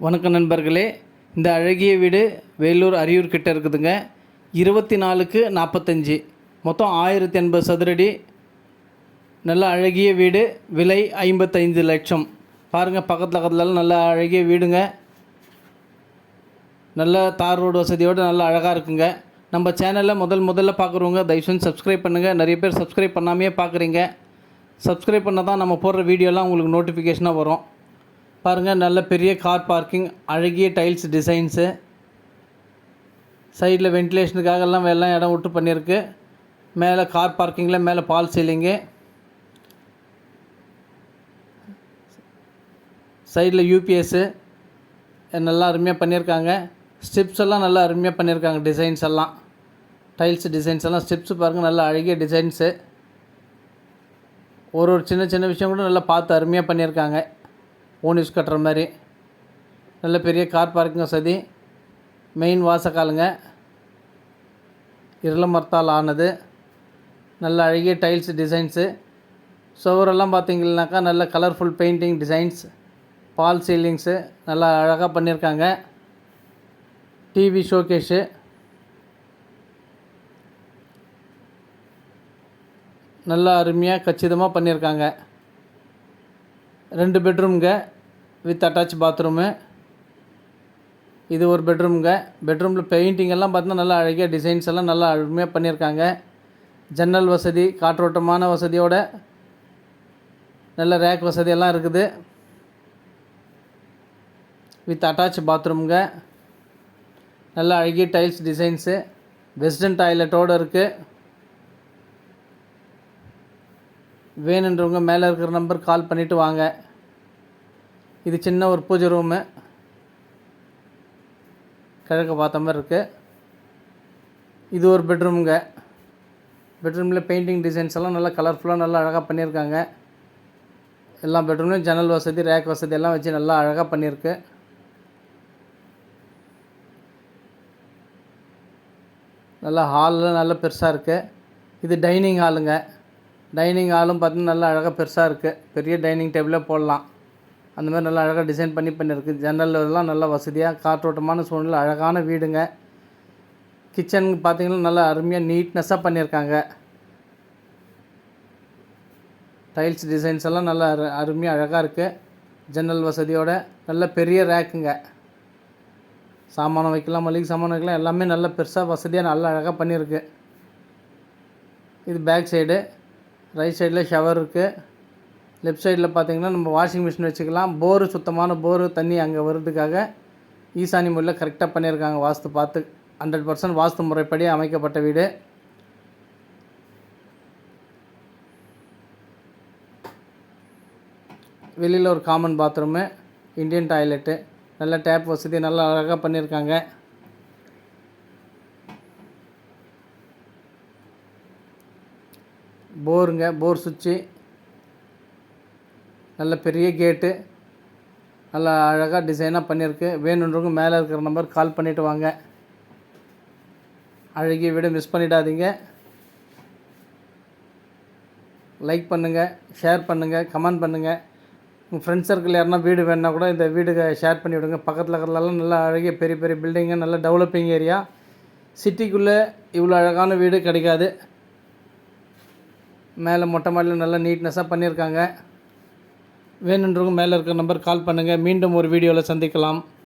வணக்கம் நண்பர்களே, இந்த அழகிய வீடு வேலூர் அரியூர் கிட்ட இருக்குதுங்க. 24க்கு 45, மொத்தம் 1080 சதுரடி. நல்ல அழகிய வீடு, விலை 55 லட்சம். பாருங்கள், பக்கத்தில் நல்ல அழகிய வீடுங்க. நல்ல தார் ரோடு வசதியோடு நல்ல அழகாக இருக்குங்க. நம்ம சேனலில் முதல்ல பார்க்குறவங்க தயவுசெய்து சப்ஸ்கிரைப் பண்ணுங்கள். நிறைய பேர் சப்ஸ்கிரைப் பண்ணாமையே பார்க்குறீங்க. சப்ஸ்கிரைப் பண்ணால் தான் நம்ம போடுற வீடியோலாம் உங்களுக்கு நோட்டிஃபிகேஷனாக வரும். பாருங்கள், நல்ல பெரிய கார் பார்க்கிங், அழகிய டைல்ஸ் டிசைன்ஸு, சைடில் வென்டிலேஷனுக்காக எல்லாம் இடம் விட்டு பண்ணியிருக்கு. மேலே கார் பார்க்கிங்கில் மேலே பால் சீலிங்கு, சைடில் யூபிஎஸ்ஸு நல்லா அருமையாக பண்ணியிருக்காங்க. ஸ்டெப்ஸ் எல்லாம் நல்லா அருமையாக பண்ணியிருக்காங்க. டிசைன்ஸ் எல்லாம் டைல்ஸ் டிசைன்ஸ் எல்லாம் ஸ்டெப்ஸு பாருங்கள், நல்ல அழகிய டிசைன்ஸு. ஒரு சின்ன விஷயம் கூட நல்லா பார்த்து அருமையாக பண்ணியிருக்காங்க. ஓன் யூஸ் கட்டுற மாதிரி நல்ல பெரிய கார் பார்க்கிங் வசதி. மெயின் வாசக்காலுங்க, இருள மரத்தால் ஆனது. நல்ல அழகிய டைல்ஸ் டிசைன்ஸு. சுவரெல்லாம் பார்த்திங்கனாக்கா நல்ல கலர்ஃபுல் பெயிண்டிங் டிசைன்ஸ், பால் சீலிங்ஸு நல்லா அழகாக பண்ணியிருக்காங்க. டிவி ஷோகேஷு, நல்லா அருமையாக கச்சிதமாக பண்ணியிருக்காங்க. 2 பெட்ரூம்ங்க வித் அட்டாச் பாத்ரூமு. இது ஒரு பெட்ரூம்ங்க. பெட்ரூமில் பெயிண்டிங் எல்லாம் பார்த்தீங்கன்னா நல்லா அழகிய டிசைன்ஸ் எல்லாம் நல்லா அருமையாக பண்ணியிருக்காங்க. ஜன்னல் வசதி, காற்றோட்டமான வசதியோட நல்ல ரேக் வசதியெல்லாம் இருக்குது. வித் அட்டாச் பாத்ரூம்ங்க. நல்ல அழகிய டைல்ஸ் டிசைன்ஸு, வெஸ்டர்ன் டாய்லெட்டோடு இருக்குது. வேணுன்றவங்க மேலே இருக்கிற நம்பர் கால் பண்ணிவிட்டு வாங்க. இது சின்ன ஒரு பூஜை ரூமு, கிழக்கு பார்த்த மாதிரி இருக்குது. இது ஒரு பெட்ரூமுங்க. பெட்ரூமில் பெயிண்டிங் டிசைன்ஸ் எல்லாம் நல்லா கலர்ஃபுல்லாக நல்லா அழகாக பண்ணியிருக்காங்க. எல்லா பெட்ரூம்லேயும் ஜன்னல் வசதி, ரேக் வசதி எல்லாம் வச்சு நல்லா அழகாக பண்ணியிருக்கு. நல்லா ஹாலில் நல்லா பெருசாக இருக்குது. இது டைனிங் ஹாலுங்க. டைனிங் ஹாலும் பார்த்தீங்கன்னா நல்லா அழகாக பெருசாக இருக்குது. பெரிய டைனிங் டேபிளே போடலாம். அந்த மாதிரி நல்லா அழகாக டிசைன் பண்ணியிருக்கு. ஜன்னல்லாம் நல்லா வசதியாக காற்றோட்டமான சூழ்நிலை அழகான வீடுங்க. கிச்சன் பார்த்திங்கன்னா நல்லா அருமையாக நீட்னஸாக பண்ணியிருக்காங்க. டைல்ஸ் டிசைன்ஸ் எல்லாம் நல்லா அருமையாக அழகாக இருக்குது. ஜன்னல் வசதியோட நல்ல பெரிய ரேக்குங்க. சாமானம் வைக்கலாம், மளிகை சாமானம் வைக்கலாம், எல்லாமே நல்ல பெருசாக வசதியாக நல்லா அழகாக பண்ணியிருக்கு. இது பேக் சைடு. ரைட் சைடில் ஷவர் இருக்குது. லெஃப்ட் சைடில் பார்த்திங்கன்னா நம்ம வாஷிங் மிஷின் வச்சுக்கலாம். போரு, சுத்தமான போரு தண்ணி அங்கே வர்றதுக்காக ஈசானி முறையில் கரெக்டாக பண்ணியிருக்காங்க. வாஸ்து பார்த்து 100% வாஸ்து முறைப்படி அமைக்கப்பட்ட வீடு. வெளியில் ஒரு காமன் பாத்ரூமு, இந்தியன் டாய்லெட்டு, நல்ல டேப் வசதி நல்லா அழகாக பண்ணியிருக்காங்க. போருங்க, போர் சுவிட்சு, நல்ல பெரிய கேட்டு, நல்லா அழகாக டிசைனாக பண்ணியிருக்கு. வேணுன்றவங்க மேலே இருக்கிற நம்பர் கால் பண்ணிவிட்டு வாங்க. அழகிய வீடு மிஸ் பண்ணிடாதீங்க. லைக் பண்ணுங்கள், ஷேர் பண்ணுங்கள், கமெண்ட் பண்ணுங்கள். உங்கள் ஃப்ரெண்ட்ஸ் சர்க்கிள் யாருன்னா வீடு வேணுன்னா கூட இந்த வீடுக்கு ஷேர் பண்ணி விடுங்க. பக்கத்தில் இருக்கிறதெல்லாம் நல்லா அழகிய பெரிய பெரிய பில்டிங்கு, நல்ல டெவலப்பிங் ஏரியா. சிட்டிக்குள்ளே இவ்வளோ அழகான வீடு கிடைக்காது. மேலே மொட்டை மாடியில் நல்லா நீட்னஸாக பண்ணியிருக்காங்க. வேணுன்றவங்க மேலே இருக்கிற நம்பர் கால் பண்ணுங்கள். மீண்டும் ஒரு வீடியோவில் சந்திக்கலாம்.